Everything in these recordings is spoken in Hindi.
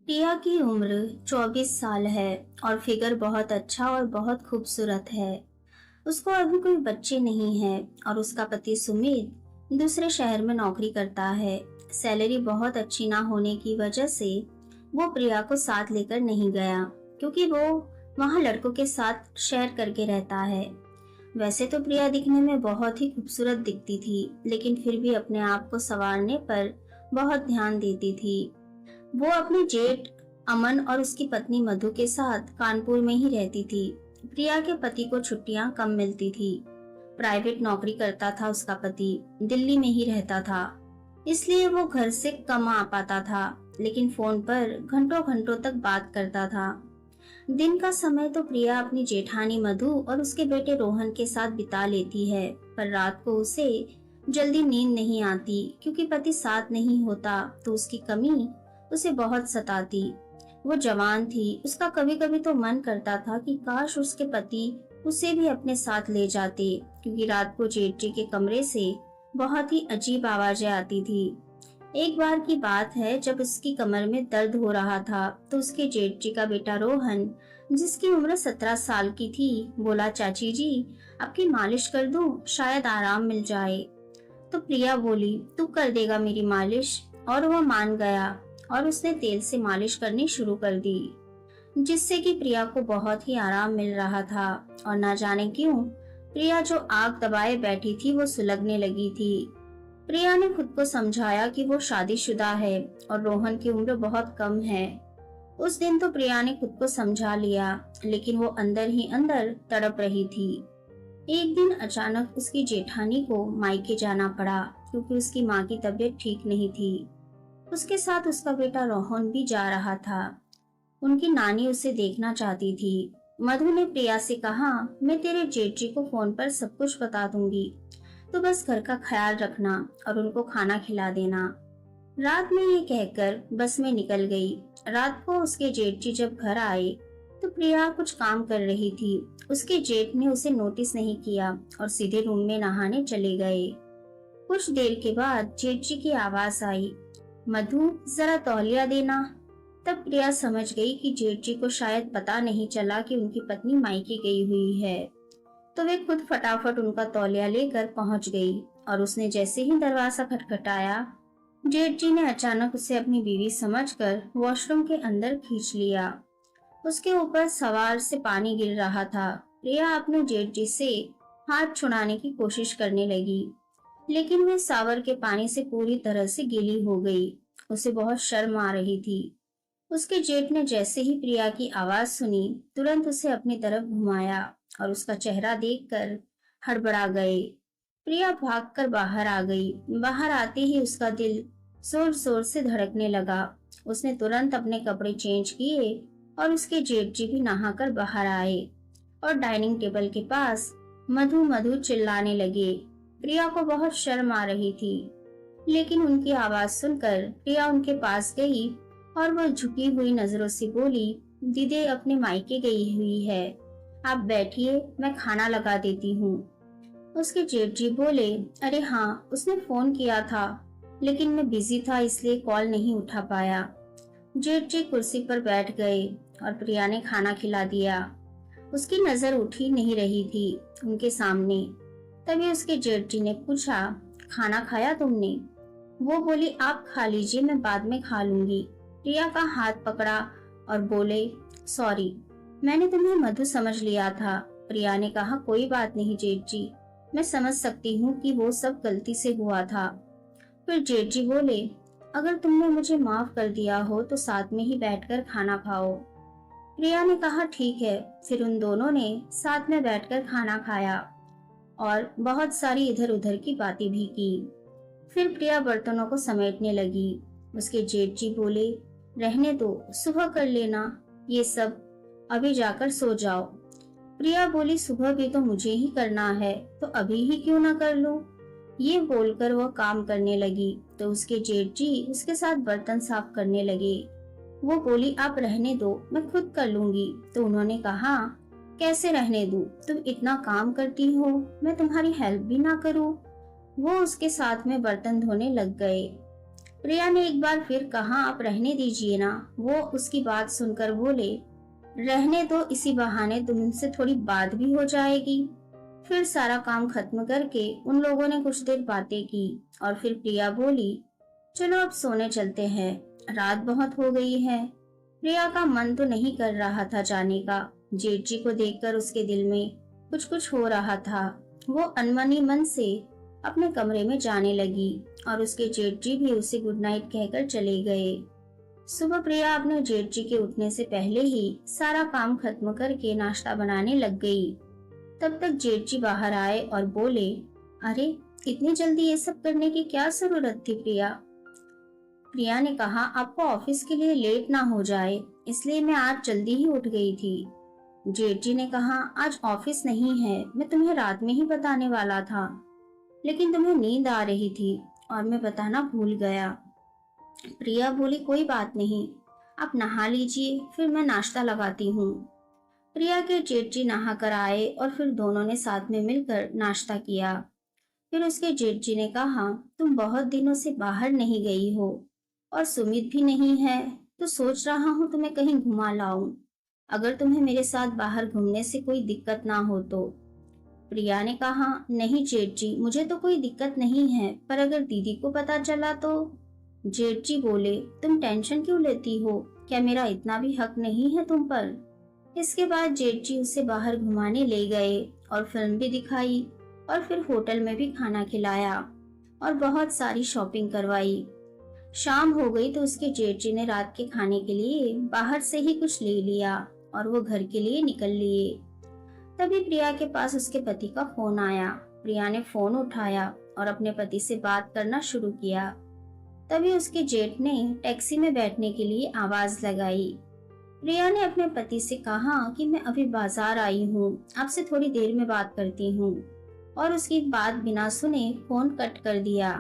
प्रिया की उम्र 24 साल है और फिगर बहुत अच्छा और बहुत खूबसूरत है। उसको अभी कोई बच्चे नहीं है और उसका पति सुमित दूसरे शहर में नौकरी करता है। सैलरी बहुत अच्छी ना होने की वजह से वो प्रिया को साथ लेकर नहीं गया, क्योंकि वो वहाँ लड़कों के साथ शेयर करके रहता है। वैसे तो प्रिया दिखने में बहुत ही खूबसूरत दिखती थी, लेकिन फिर भी अपने आप को संवारने पर बहुत ध्यान देती थी। वो अपने जेठ अमन और उसकी पत्नी मधु के साथ कानपुर में ही रहती थी। प्रिया के पति को छुट्टियां कम मिलती थी। प्राइवेट नौकरी करता था उसका पति, दिल्ली में ही रहता था, इसलिए वो घर से कम आ पाता था, लेकिन फोन पर घंटों घंटों तक बात करता था। दिन का समय तो प्रिया अपनी जेठानी मधु और उसके बेटे रोहन के साथ बिता लेती है, पर रात को उसे जल्दी नींद नहीं आती, क्योंकि पति साथ नहीं होता तो उसकी कमी उसे बहुत सताती। वो जवान थी, उसका कभी कभी तो मन करता था कि काश उसके पति उसे भी अपने साथ ले जाते, क्योंकि रात को जेठ जी के कमरे से बहुत ही अजीब आवाजें आती थी। एक बार की बात है, जब उसकी कमर में दर्द हो रहा था तो उसके जेठ जी का बेटा रोहन, जिसकी उम्र 17 साल की थी, बोला, चाची जी आपकी मालिश कर दूं, शायद आराम मिल जाए। तो प्रिया बोली, तू कर देगा मेरी मालिश, और वह मान गया और उसने तेल से मालिश करनी शुरू कर दी, जिससे कि प्रिया को बहुत ही आराम मिल रहा था। और ना जाने क्यों प्रिया जो आग दबाए बैठी थी वो सुलगने लगी थी। प्रिया ने खुद को समझाया कि वो शादीशुदा है और रोहन की उम्र बहुत कम है। उस दिन तो प्रिया ने खुद को समझा लिया, लेकिन वो अंदर ही अंदर तड़प रही थी। एक दिन अचानक उसकी जेठानी को मायके जाना पड़ा, क्योंकि उसकी माँ की तबीयत ठीक नहीं थी। उसके साथ उसका बेटा रोहन भी जा रहा था। उनकी नानी उसे देखना चाहती थी। मधु ने प्रिया से कहा, मैं तेरे जेठ जी को फोन पर सब कुछ बता दूंगी, तो बस घर का ख्याल रखना और उनको खाना खिला देना। रात में ये कहकर बस में निकल गई। रात को उसके जेठ जी जब घर आए तो प्रिया कुछ काम कर रही थी। उसके जेठ ने उसे नोटिस नहीं किया और सीधे रूम में नहाने चले गए। कुछ देर के बाद जेठ जी की आवाज आई, मधु जरा तौलिया देना। तब प्रिया समझ गई कि जेठ जी को शायद पता नहीं चला कि उनकी पत्नी मायके गई हुई है, तो वे खुद फटाफट उनका तौलिया लेकर पहुंच गई। और उसने जैसे ही दरवाजा खटखटाया, जेठ जी ने अचानक उसे अपनी बीवी समझकर वॉशरूम के अंदर खींच लिया। उसके ऊपर सवार से पानी गिर रहा था। प्रिया अपने जेठ जी से हाथ छुड़ाने की कोशिश करने लगी, लेकिन वे सावर के पानी से पूरी तरह से गीली हो गई। उसे बहुत शर्म आ रही थी। उसके जेठ ने जैसे ही प्रिया की आवाज सुनी, तुरंत उसे अपनी तरफ घुमाया और उसका चेहरा देखकर हड़बड़ा गए। प्रिया भागकर बाहर आ गई। बाहर आते ही उसका दिल जोर जोर से धड़कने लगा। उसने तुरंत अपने कपड़े चेंज किए और उसके जेठ जी भी नहाकर बाहर आए और डाइनिंग टेबल के पास मधु मधु चिल्लाने लगे। प्रिया को बहुत शर्म आ रही थी, लेकिन उनकी आवाज सुनकर प्रिया उनके पास गई और वह झुकी हुई नजरों से बोली, दीदी अपने मायके गई हुई है, आप बैठिए, मैं खाना लगा देती हूँ। उसके जेठ जी बोले, अरे हाँ, उसने फोन किया था, लेकिन मैं बिजी था इसलिए कॉल नहीं उठा पाया। जेठ जी कुर्सी पर बैठ गए और प्रिया ने खाना खिला दिया। उसकी नजर उठी नहीं रही थी उनके सामने। तभी उसके जेठ जी ने पूछा, खाना खाया तुमने? वो बोली, आप खा लीजिए, मैं बाद में खा लूंगी। प्रिया का हाथ पकड़ा और बोले, सॉरी, मैंने तुम्हें मधु समझ लिया था। प्रिया ने कहा, कोई बात नहीं जेठ जी, मैं समझ सकती हूँ कि वो सब गलती से हुआ था। फिर जेठ जी बोले, अगर तुमने मुझे माफ कर दिया हो तो साथ में ही बैठकर खाना खाओ। प्रिया ने कहा, ठीक है। फिर उन दोनों ने साथ में बैठकर खाना खाया और बहुत सारी इधर उधर की बातें भी की। फिर प्रिया बर्तनों को समेटने लगी। उसके जेठ जी बोले, रहने दो, सुबह कर लेना ये सब, अभी जाकर सो जाओ। प्रिया बोली, सुबह भी तो मुझे ही करना है, तो अभी ही क्यों ना कर लूं। ये बोलकर वह काम करने लगी तो उसके जेठ जी उसके साथ बर्तन साफ करने लगे। वो बोली, आप रहने दो, मैं खुद कर लूंगी। तो उन्होंने कहा, कैसे रहने दूं, तुम इतना काम करती हो, मैं तुम्हारी हेल्प भी ना करूं। वो उसके साथ में बर्तन धोने लग गए। प्रिया ने एक बार फिर कहा, आप रहने दीजिए ना। वो उसकी बात सुनकर बोले, रहने दो, इसी बहाने तुमसे थोड़ी बात भी हो जाएगी। फिर सारा काम खत्म करके उन लोगों ने कुछ देर बातें की और फिर प्रिया बोली, चलो अब सोने चलते हैं, रात बहुत हो गई है। प्रिया का मन तो नहीं कर रहा था जाने का। जेठ जी को देखकर उसके दिल में कुछ कुछ हो रहा था। वो अनमनी मन से अपने कमरे में जाने लगी और उसके जेठ जी भी उसे गुड नाइट कहकर चले गए। सुबह प्रिया अपने जेठ जी के उठने से पहले ही सारा काम खत्म करके नाश्ता बनाने लग गई। तब तक जेठ जी बाहर आए और बोले, अरे इतनी जल्दी ये सब करने की क्या जरूरत थी प्रिया? प्रिया ने कहा, आपको ऑफिस के लिए लेट ना हो जाए, इसलिए मैं आज जल्दी ही उठ गई थी। जेठ जी ने कहा, आज ऑफिस नहीं है, मैं तुम्हें रात में ही बताने वाला था, लेकिन तुम्हें नींद आ रही थी और मैं बताना भूल गया। प्रिया बोली, कोई बात नहीं, आप नहा लीजिए, फिर मैं नाश्ता लगाती हूँ। प्रिया के जेठ जी नहा कर आए और फिर दोनों ने साथ में मिलकर नाश्ता किया। फिर उसके जेठ जी ने कहा, तुम बहुत दिनों से बाहर नहीं गई हो और सुमित भी नहीं है, तो सोच रहा हूँ तुम्हें कहीं घुमा लाऊं, अगर तुम्हें मेरे साथ बाहर घूमने से कोई दिक्कत ना हो तो। प्रिया ने कहा, नहीं जेठ जी, मुझे तो कोई दिक्कत नहीं है, पर अगर दीदी को पता चला तो। जेठ जी बोले, तुम टेंशन क्यों लेती हो, क्या मेरा इतना भी हक नहीं है तुम पर? इसके बाद जेठ जी उसे बाहर घुमाने ले गए और फिल्म भी दिखाई और फिर होटल में भी खाना खिलाया और बहुत सारी शॉपिंग करवाई। शाम हो गई तो उसके जेठ जी ने रात के खाने के लिए बाहर से ही कुछ ले लिया और वो घर के लिए निकल लिए। तभी प्रिया के पास उसके पति का फोन आया। प्रिया ने फोन उठाया और अपने पति से बात करना शुरू किया। तभी उसके जेठ ने टैक्सी में बैठने के लिए आवाज लगाई। प्रिया ने अपने पति से कहा कि मैं अभी बाजार आई हूँ, आपसे थोड़ी देर में बात करती हूँ, और उसकी बात बिना सुने फोन कट कर दिया।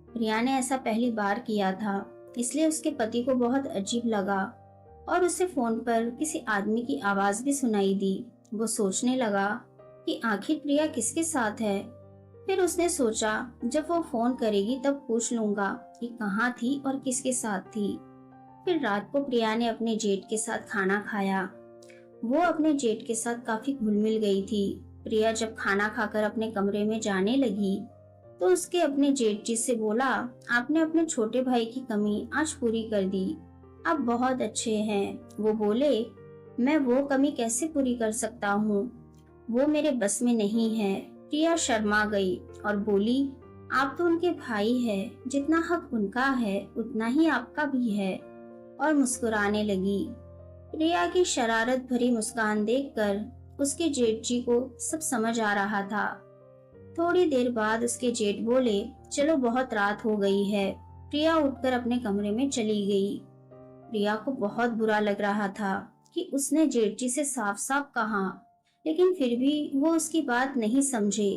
प्रिया ने ऐसा पहली बार किया था, इसलिए उसके पति को बहुत अजीब लगा और उसे फोन पर किसी आदमी की आवाज भी सुनाई दी। वो सोचने लगा कि आखिर प्रिया किसके साथ है। फिर उसने सोचा, जब वो फोन करेगी तब पूछ लूंगा कि कहाँ थी और किसके साथ थी। फिर रात को प्रिया ने अपने जेठ के साथ खाना खाया। वो अपने जेठ के साथ काफी घुल मिल गई थी। प्रिया जब खाना खाकर अपने कमरे में जाने लगी तो उसके अपने जेठ जी से बोला, आपने अपने छोटे भाई की कमी आज पूरी कर दी, आप बहुत अच्छे हैं। वो बोले, मैं वो कमी कैसे पूरी कर सकता हूँ, वो मेरे बस में नहीं है। प्रिया शर्मा गई और बोली, आप तो उनके भाई हैं, जितना हक उनका है उतना ही आपका भी है, और मुस्कुराने लगी। प्रिया की शरारत भरी मुस्कान देखकर उसके जेठ जी को सब समझ आ रहा था। थोड़ी देर बाद उसके जेठ बोले, चलो बहुत रात हो गई है। प्रिया उठकर अपने कमरे में चली गई। प्रिया को बहुत बुरा लग रहा था कि उसने जेठ जी से साफ साफ कहा, लेकिन फिर भी वो उसकी बात नहीं समझे।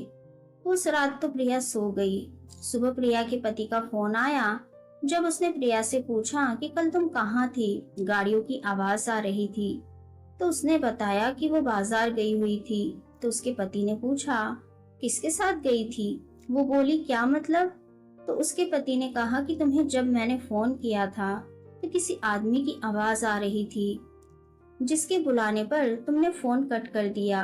उस रात तो प्रिया सो गई। सुबह प्रिया के पति का फोन आया। जब उसने प्रिया से पूछा कि कल तुम कहाँ थी, गाड़ियों की आवाज आ रही थी, तो उसने बताया कि वो बाजार गई हुई थी। तो उसके पति ने पूछा, किसके साथ गई थी? वो बोली, क्या मतलब? तो उसके पति ने कहा कि तुम्हें जब मैंने फोन किया था तो किसी आदमी की आवाज आ रही थी, जिसके बुलाने पर तुमने फोन कट कर दिया।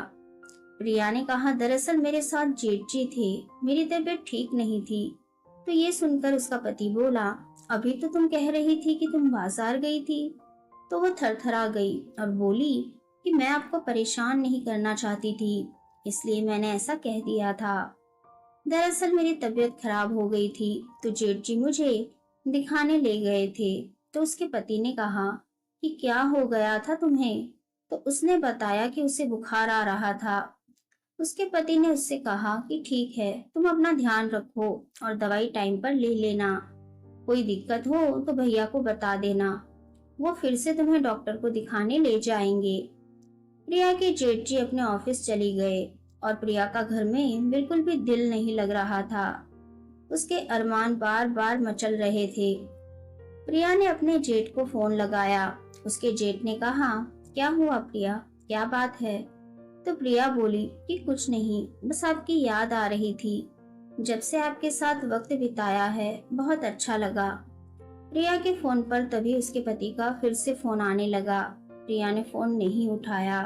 प्रिया ने कहा, दरअसल मेरे साथ जेठ जी थे, मेरी तबीयत ठीक नहीं थी। तो ये सुनकर उसका पति बोला, अभी तो तुम कह रही थी कि तुम बाजार गई थी। तो वो थरथरा गई और बोली कि मैं आपको परेशान नहीं करना चाहती थी, इसलिए मैंने ऐसा कह दिया था। दरअसल मेरी तबीयत खराब हो गई थी, तो जेठ जी मुझे दिखाने ले गए थे। तो उसके पति ने कहा कि क्या हो गया था तुम्हें? तो उसने बताया कि उसे बुखार आ रहा था। उसके पति ने उससे कहा कि ठीक है, तुम अपना ध्यान रखो और दवाई टाइम पर ले लेना, कोई दिक्कत हो तो भैया को बता देना, वो फिर से तुम्हें डॉक्टर को दिखाने ले जाएंगे। प्रिया के जेठ जी अपने ऑफिस चली गए और प्रिया का घर में बिल्कुल भी दिल नहीं लग रहा था। उसके अरमान बार बार मचल रहे थे। प्रिया ने अपने जेठ को फोन लगाया। उसके जेठ ने कहा, क्या हुआ प्रिया, क्या बात है? तो प्रिया बोली कि कुछ नहीं, बस आपकी याद आ रही थी। जब से आपके साथ वक्त बिताया है बहुत अच्छा लगा। प्रिया के फोन पर तभी उसके पति का फिर से फोन आने लगा। प्रिया ने फोन नहीं उठाया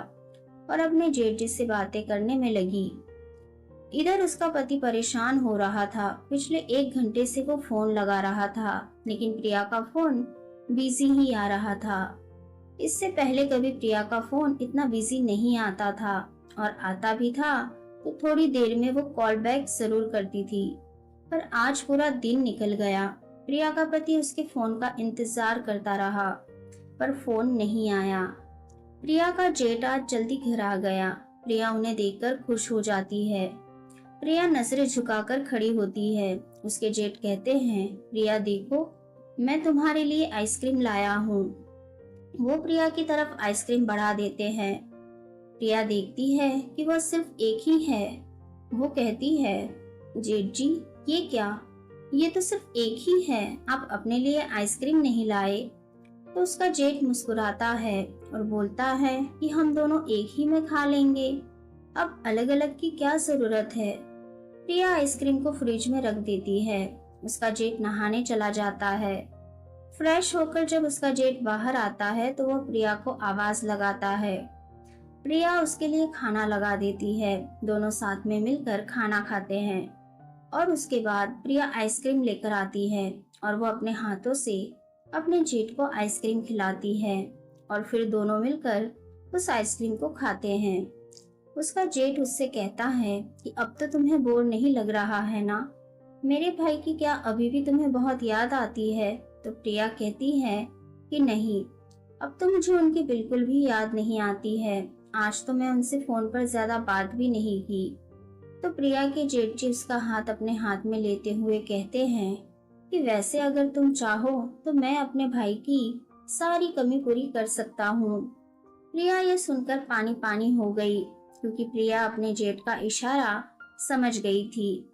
और अपने जेठ से बातें करने में लगी। इधर उसका पति परेशान हो रहा था। पिछले 1 घंटे से वो फोन लगा रहा था, लेकिन प्रिया का फोन बिजी ही आ रहा था। इससे पहले कभी प्रिया का फोन इतना बिजी नहीं आता था, और आता भी था तो थोड़ी देर में वो कॉल बैक जरूर करती थी। पर आज पूरा दिन निकल गया। प्रिया का पति उसके फोन का इंतजार करता रहा, पर फोन नहीं आया। प्रिया का जेठ आज जल्दी घर आ गया। प्रिया उन्हें देखकर खुश हो जाती है। प्रिया नजरें झुकाकर खड़ी होती है। उसके जेठ कहते हैं, प्रिया देखो, मैं तुम्हारे लिए आइसक्रीम लाया हूँ। वो प्रिया की तरफ आइसक्रीम बढ़ा देते हैं। प्रिया देखती है कि वह सिर्फ एक ही है। वो कहती है, जेठ जी, ये क्या? ये तो सिर्फ एक ही है, आप अपने लिए आइसक्रीम नहीं लाए? तो उसका जेठ मुस्कुराता है और बोलता है कि हम दोनों एक ही में खा लेंगे, अब अलग अलग की क्या जरूरत है। प्रिया आइसक्रीम को फ्रिज में रख देती है। उसका जेठ नहाने चला जाता है। फ्रेश होकर जब उसका जेठ बाहर आता है तो वह प्रिया को आवाज लगाता है। प्रिया उसके लिए खाना लगा देती है। दोनों साथ में मिलकर खाना खाते हैं और उसके बाद प्रिया आइसक्रीम लेकर आती है और वो अपने हाथों से अपने जेठ को आइसक्रीम खिलाती है और फिर दोनों मिलकर उस आइसक्रीम को खाते हैं। उसका जेठ उससे कहता है कि अब तो तुम्हें बोर नहीं लग रहा है ना? मेरे भाई की क्या अभी भी तुम्हें बहुत याद आती है? तो प्रिया कहती है कि नहीं, अब तो मुझे उनकी बिल्कुल भी याद नहीं आती है। आज तो मैं उनसे फोन पर ज्यादा बात भी नहीं की। तो प्रिया के जेठ जी उसका हाथ अपने हाथ में लेते हुए कहते हैं कि वैसे अगर तुम चाहो तो मैं अपने भाई की सारी कमी पूरी कर सकता हूँ। प्रिया ये सुनकर पानी पानी हो गई, क्योंकि प्रिया अपने जेठ का इशारा समझ गई थी।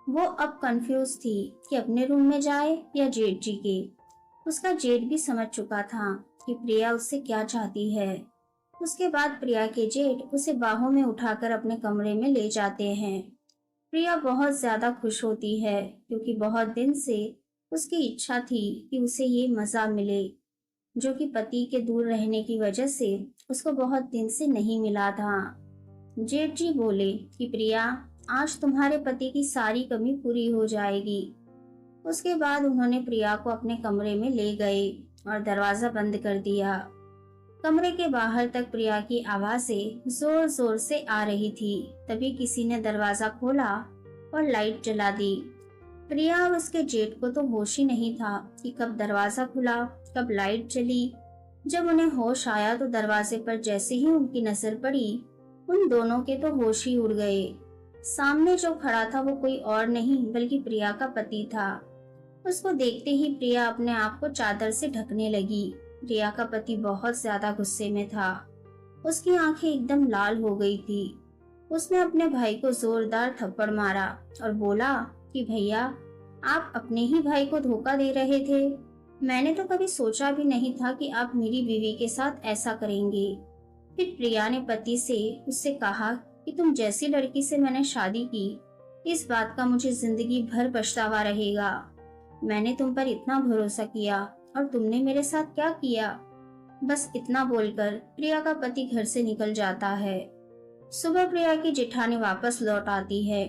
वो अब कंफ्यूज थी कि अपने रूम में जाए या जेठ जी के। उसका जेठ भी समझ चुका था कि प्रिया उससे क्या चाहती है। उसके बाद प्रिया के जेठ उसे बाहों में उठाकर अपने कमरे में ले जाते हैं। प्रिया बहुत ज्यादा खुश होती है, क्योंकि बहुत दिन से उसकी इच्छा थी कि उसे ये मजा मिले, जो कि पति के दूर रहने की वजह से उसको बहुत दिन से नहीं मिला था। जेठ जी बोले कि प्रिया, आज तुम्हारे पति की सारी कमी पूरी हो जाएगी। उसके बाद उन्होंने प्रिया को अपने कमरे में ले गए और दरवाजा बंद कर दिया। कमरे के बाहर तक प्रिया की आवाजें जोर जोर से आ रही थी। तभी किसी ने दरवाजा खोला और लाइट जला दी। प्रिया और उसके जेठ को तो होश ही नहीं था कि कब दरवाजा खुला, कब लाइट जली। जब उन्हें होश आया तो दरवाजे पर जैसे ही उनकी नजर पड़ी, उन दोनों के तो होश ही उड़ गए। सामने जो खड़ा था वो कोई और नहीं बल्कि प्रिया का पति था। उसको देखते ही प्रिया अपने आप को चादर से ढकने लगी। प्रिया का पति बहुत ज्यादा गुस्से में था। उसकी आंखें एकदम लाल हो गई थी। उसने अपने भाई को जोरदार थप्पड़ मारा और बोला कि भैया, आप अपने ही भाई को धोखा दे रहे थे। मैंने तो कभी सोचा भी नहीं था कि आप मेरी बीवी के साथ ऐसा करेंगे। फिर प्रिया ने पति से उससे कहा कि तुम जैसी लड़की से मैंने शादी की, इस बात का मुझे जिंदगी भर पछतावा रहेगा। मैंने तुम पर इतना भरोसा किया और तुमने मेरे साथ क्या किया। बस इतना बोलकर प्रिया का पति घर से निकल जाता है। सुबह प्रिया की जेठानी वापस लौट आती है।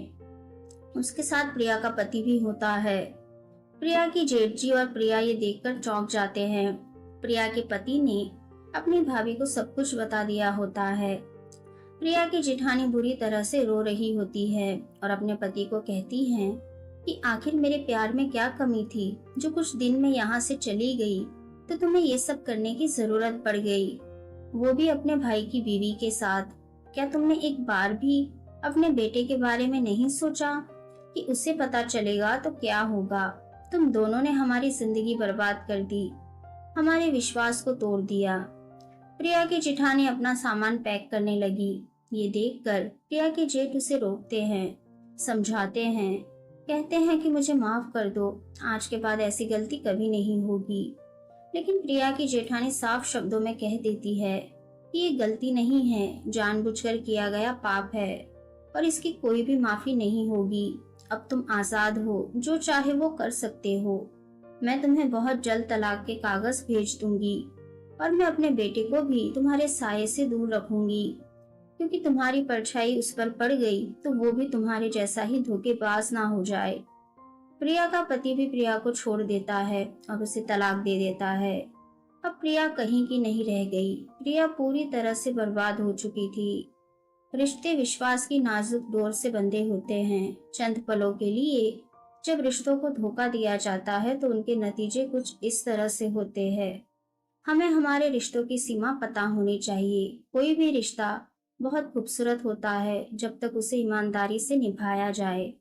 उसके साथ प्रिया का पति भी होता है। प्रिया की जेठ जी और प्रिया ये देखकर चौंक जाते हैं। प्रिया के पति ने अपनी भाभी को सब कुछ बता दिया होता है। प्रिया की जेठानी बुरी तरह से रो रही होती है और अपने पति को कहती है कि आखिर मेरे प्यार में क्या कमी थी जो कुछ दिन में यहाँ से चली गई तो तुम्हें ये सब करने की जरूरत पड़ गई, वो भी अपने भाई की बीवी के साथ। क्या तुमने एक बार भी अपने बेटे के बारे में नहीं सोचा कि उसे पता चलेगा तो क्या होगा? तुम दोनों ने हमारी जिंदगी बर्बाद कर दी, हमारे विश्वास को तोड़ दिया। प्रिया की जेठानी अपना सामान पैक करने लगी। ये देखकर प्रिया के जेठ उसे रोकते हैं, समझाते हैं, कहते हैं कि मुझे माफ कर दो, आज के बाद ऐसी गलती कभी नहीं होगी। लेकिन प्रिया की जेठानी साफ शब्दों में कह देती है कि ये गलती नहीं है, जानबूझकर किया गया पाप है और इसकी कोई भी माफी नहीं होगी। अब तुम आजाद हो, जो चाहे वो कर सकते हो। मैं तुम्हें बहुत जल्द तलाक के कागज भेज दूंगी और मैं अपने बेटे को भी तुम्हारे साये से दूर रखूंगी, क्योंकि तुम्हारी परछाई उस पर पड़ गई तो वो भी तुम्हारे जैसा ही धोखेबाज ना हो जाए। प्रिया का पति भी प्रिया को छोड़ देता है और उसे तलाक दे देता है। अब प्रिया कहीं की नहीं रह गई। प्रिया पूरी तरह से बर्बाद हो चुकी थी। रिश्ते विश्वास की नाजुक डोर से बंधे होते हैं। चंद पलों के लिए जब रिश्तों को धोखा दिया जाता है तो उनके नतीजे कुछ इस तरह से होते हैं। हमें हमारे रिश्तों की सीमा पता होनी चाहिए। कोई भी रिश्ता बहुत खूबसूरत होता है जब तक उसे ईमानदारी से निभाया जाए।